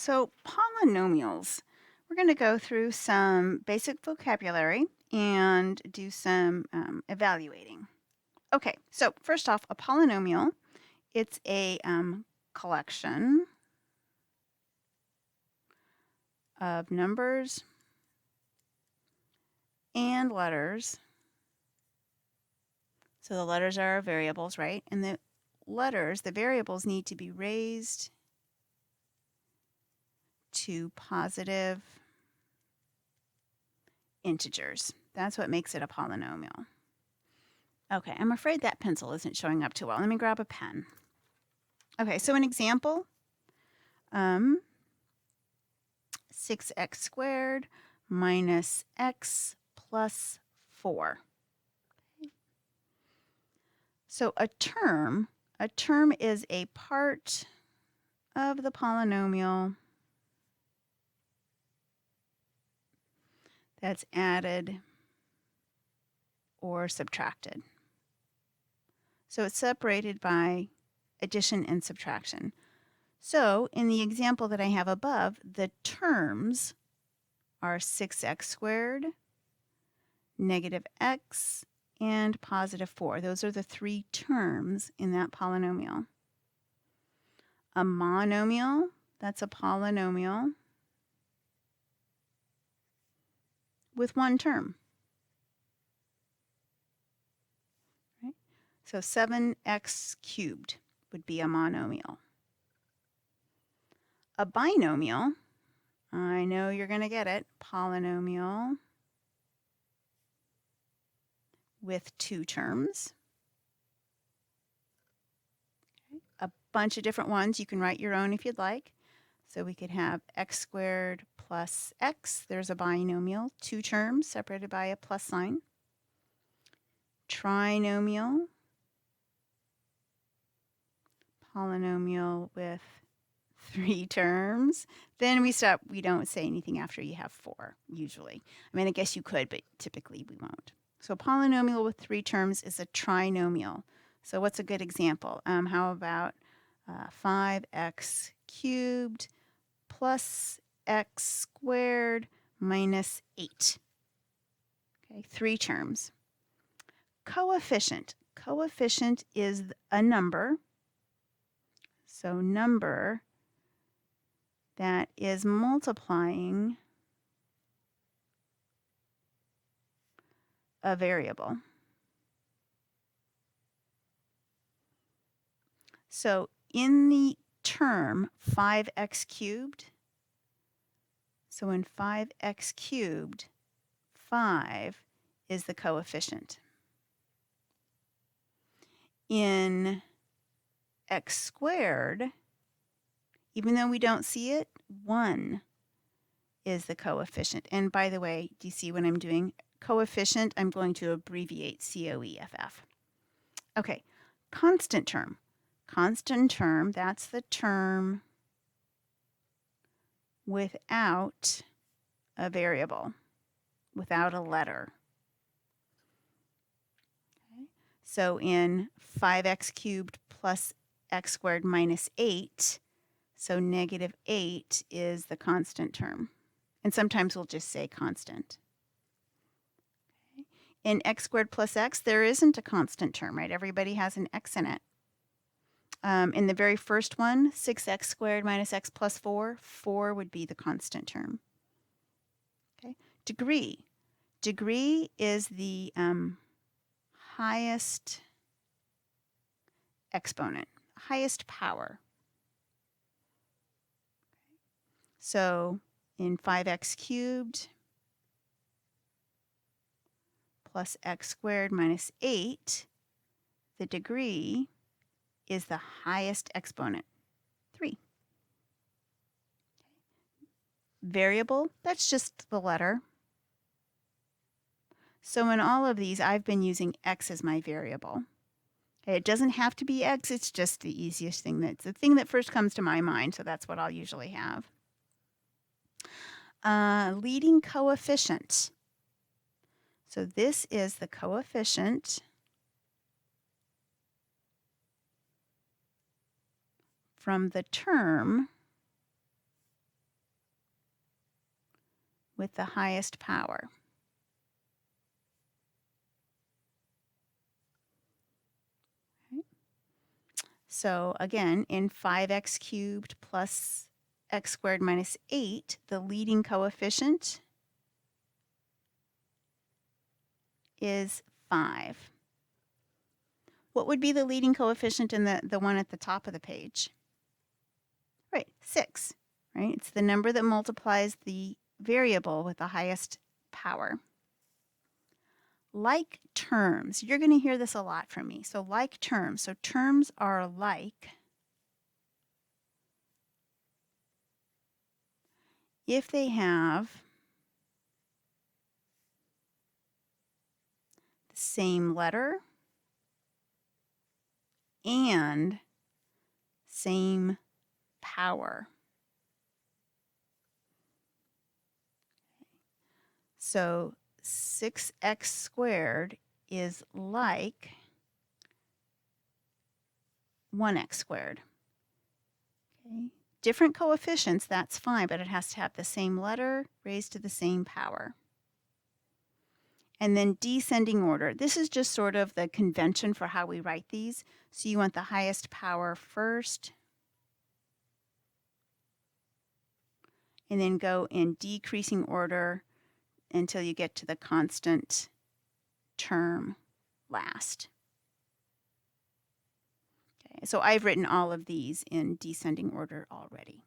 So polynomials, we're going to go through some basic vocabulary and do some evaluating. Okay, so first off, a polynomial, it's a collection of numbers and letters. So the letters are our variables, right? And the letters, the variables need to be raised to positive integers. That's what makes it a polynomial. Okay, I'm afraid that pencil isn't showing up too well. Let me grab a pen. Okay, so an example, 6x squared minus x plus 4. So a term is a part of the polynomial that's added or subtracted. So it's separated by addition and subtraction. So in the example that I have above, the terms are 6x squared, negative x, and positive 4. Those are the three terms in that polynomial. A monomial, that's a polynomial with one term. Right? So 7x cubed would be a monomial. A binomial, I know you're going to get it, polynomial with two terms. Okay. A bunch of different ones. You can write your own if you'd like. So we could have x squared plus x. There's a binomial, two terms separated by a plus sign. Trinomial, polynomial with three terms. Then we stop. We don't say anything after you have 4, usually. I mean, I guess you could, but typically we won't. So a polynomial with three terms is a trinomial. So what's a good example? How about 5x cubed plus x squared minus 8. Okay, three terms. Coefficient. Coefficient is a number. So number that is multiplying a variable. So in the term 5x cubed, so in 5x cubed, 5 is the coefficient. In x squared, even though we don't see it, 1 is the coefficient. And by the way, do you see what I'm doing? Coefficient, I'm going to abbreviate COEFF. Okay, constant term. Constant term, that's the term without a variable, without a letter. Okay. So in 5x cubed plus x squared minus 8, so negative 8 is the constant term. And sometimes we'll just say constant. Okay. In x squared plus x, there isn't a constant term, right? Everybody has an x in it. In the very first one, 6x squared minus x plus 4, 4 would be the constant term. Okay. Degree. Degree is the highest exponent, highest power. So in 5x cubed plus x squared minus 8, the degree is the highest exponent, 3. Variable, that's just the letter. So in all of these, I've been using x as my variable. Okay, it doesn't have to be x, it's just the easiest thing. That's the thing that first comes to my mind, so that's what I'll usually have. Leading coefficient. So this is the coefficient from the term with the highest power. Okay. So again, in 5x cubed plus x squared minus 8, the leading coefficient is 5. What would be the leading coefficient in the one at the top of the page? Right, 6, right? It's the number that multiplies the variable with the highest power. Like terms, you're going to hear this a lot from me. So like terms, so terms are like if they have the same letter and same power. So 6x squared is like 1x squared. Okay. Different coefficients, that's fine, but it has to have the same letter raised to the same power. And then descending order. This is just sort of the convention for how we write these. So you want the highest power first, and then go in decreasing order until you get to the constant term last. Okay, so I've written all of these in descending order already.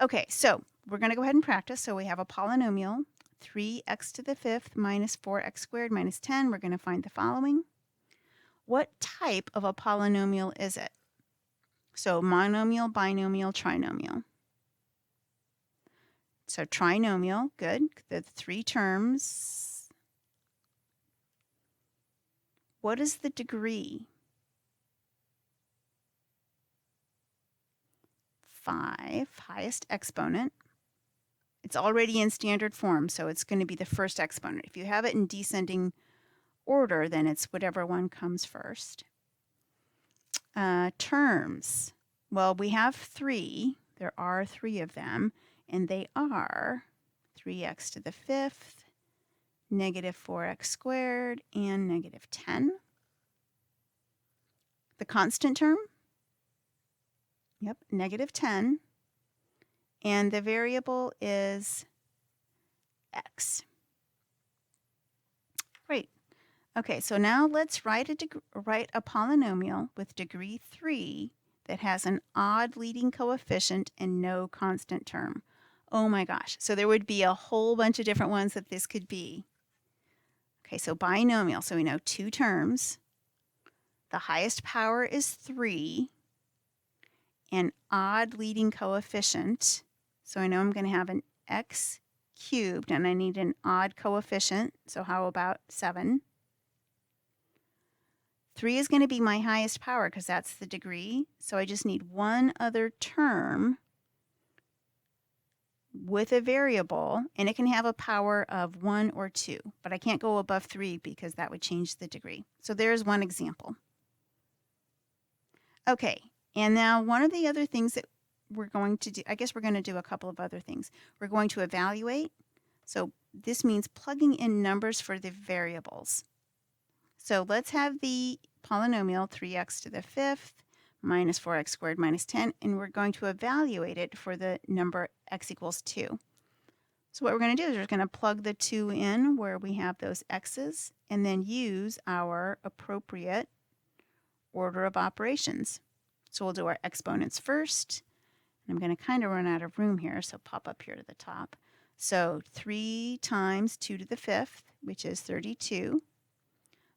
Okay, so we're going to go ahead and practice. So we have a polynomial, 3x to the 5th minus 4x squared minus 10. We're going to find the following. What type of a polynomial is it? So monomial, binomial, trinomial. So trinomial, good. The 3 terms. What is the degree? 5, highest exponent. It's already in standard form, so it's going to be the first exponent. If you have it in descending order, then it's whatever one comes first. Terms. Well, we have 3. There are 3 of them, and they are 3x to the 5th, negative 4x squared, and negative 10. The constant term? Yep, negative 10. And the variable is x. Great. Okay, so now let's write a polynomial with degree 3 that has an odd leading coefficient and no constant term. Oh my gosh, so there would be a whole bunch of different ones that this could be. Okay, so binomial, so we know 2 terms. The highest power is 3. An odd leading coefficient. So I know I'm going to have an x cubed, and I need an odd coefficient. So how about 7? 3 is going to be my highest power because that's the degree. So I just need one other term with a variable, and it can have a power of 1 or 2. But I can't go above 3 because that would change the degree. So there's one example. Okay, and now one of the other things that we're going to do, I guess we're going to do a couple of other things. We're going to evaluate. So this means plugging in numbers for the variables. So let's have the polynomial 3x to the 5th minus 4x squared minus 10, and we're going to evaluate it for the number x equals 2. So what we're going to do is we're going to plug the 2 in where we have those x's, and then use our appropriate order of operations. So we'll do our exponents first. I'm going to kind of run out of room here, so pop up here to the top. So 3 times 2 to the 5th, which is 32,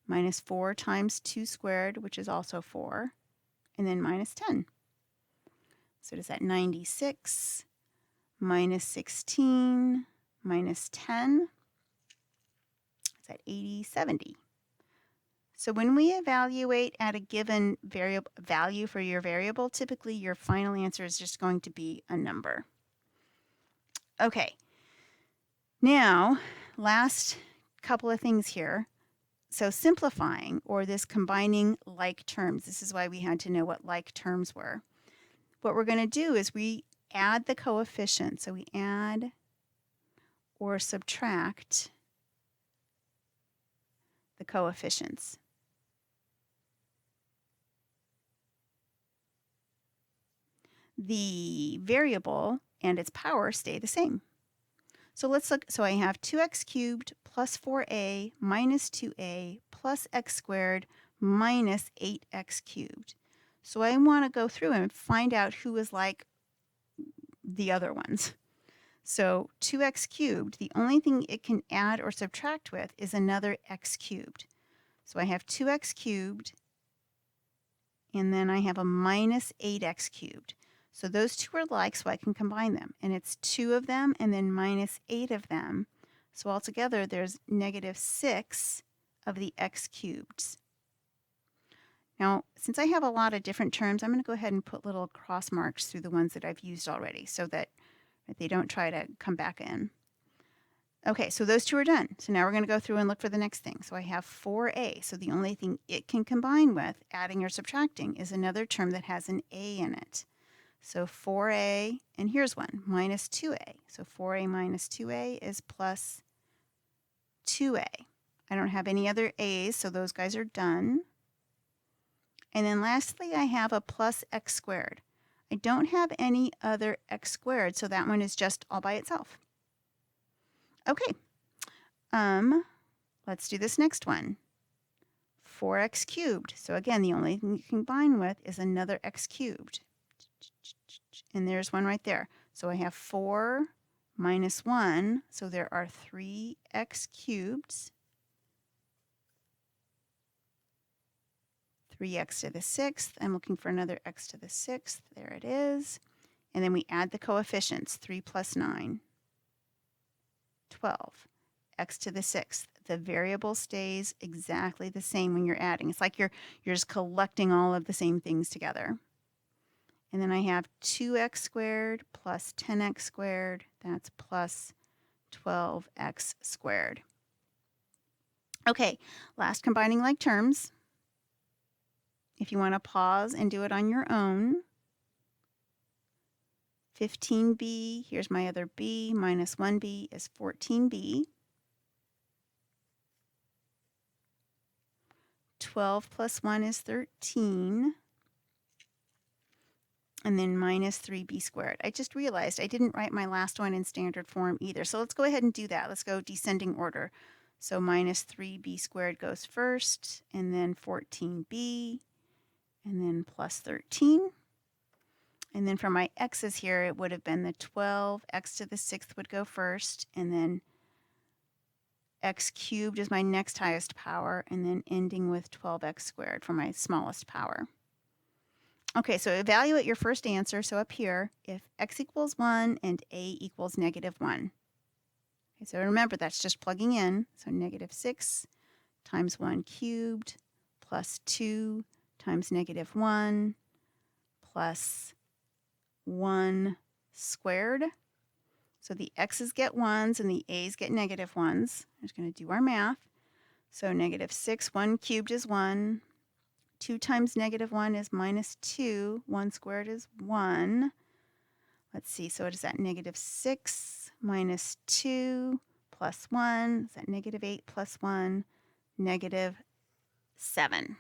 minus 4 times 2 squared, which is also 4, and then minus 10. So does that 96 minus 16 minus 10? Is that 80, 70? So when we evaluate at a given variable value for your variable, typically your final answer is just going to be a number. Okay, now last couple of things here. So simplifying, or this combining like terms, this is why we had to know what like terms were. What we're going to do is we add the coefficient. So we add or subtract the coefficients. The variable and its power stay the same. So let's look. So I have 2x cubed plus 4a minus 2a plus x squared minus 8x cubed. So I want to go through and find out who is like the other ones. So 2x cubed, the only thing it can add or subtract with is another x cubed. So I have 2x cubed, and then I have a minus 8x cubed. So those two are like, so I can combine them. And it's 2 of them and then minus 8 of them. So altogether, there's negative 6 of the x cubed. Now, since I have a lot of different terms, I'm going to go ahead and put little cross marks through the ones that I've used already so that they don't try to come back in. Okay, so those two are done. So now we're going to go through and look for the next thing. So I have 4a. So the only thing it can combine with, adding or subtracting, is another term that has an a in it. So 4a, and here's one, minus 2a. So 4a minus 2a is plus 2a. I don't have any other a's, so those guys are done. And then lastly, I have a plus x squared. I don't have any other x squared, so that one is just all by itself. Okay, let's do this next one. 4x cubed. So again, the only thing you can combine with is another x cubed. And there's one right there. So I have 4 minus 1, so there are 3x cubed. 3x to the 6th. I'm looking for another x to the 6th. There it is. And then we add the coefficients. 3 plus 9. 12. X to the 6th. The variable stays exactly the same when you're adding. It's like you're just collecting all of the same things together. And then I have 2x squared plus 10x squared. That's plus 12x squared. Okay, last combining like terms. If you want to pause and do it on your own. 15b, here's my other b, minus 1b is 14b. 12 plus 1 is 13. And then minus 3b squared. I just realized I didn't write my last one in standard form either. So let's go ahead and do that. Let's go descending order. So minus 3b squared goes first, and then 14b, and then plus 13. And then for my x's here, it would have been the 12, x to the 6th would go first, and then x cubed is my next highest power, and then ending with 12x squared for my smallest power. Okay, so evaluate your first answer. So up here, if x equals 1 and a equals negative 1. Okay, so remember, that's just plugging in. So negative 6 times 1 cubed plus 2 times negative 1 plus 1 squared. So the x's get 1s and the a's get negative 1s. I'm just going to do our math. So negative 6, 1 cubed is 1. 2 times negative 1 is minus 2. 1 squared is 1. Let's see, so what is that? Negative 6 minus 2 plus 1. Is that negative 8 plus 1? Negative 7.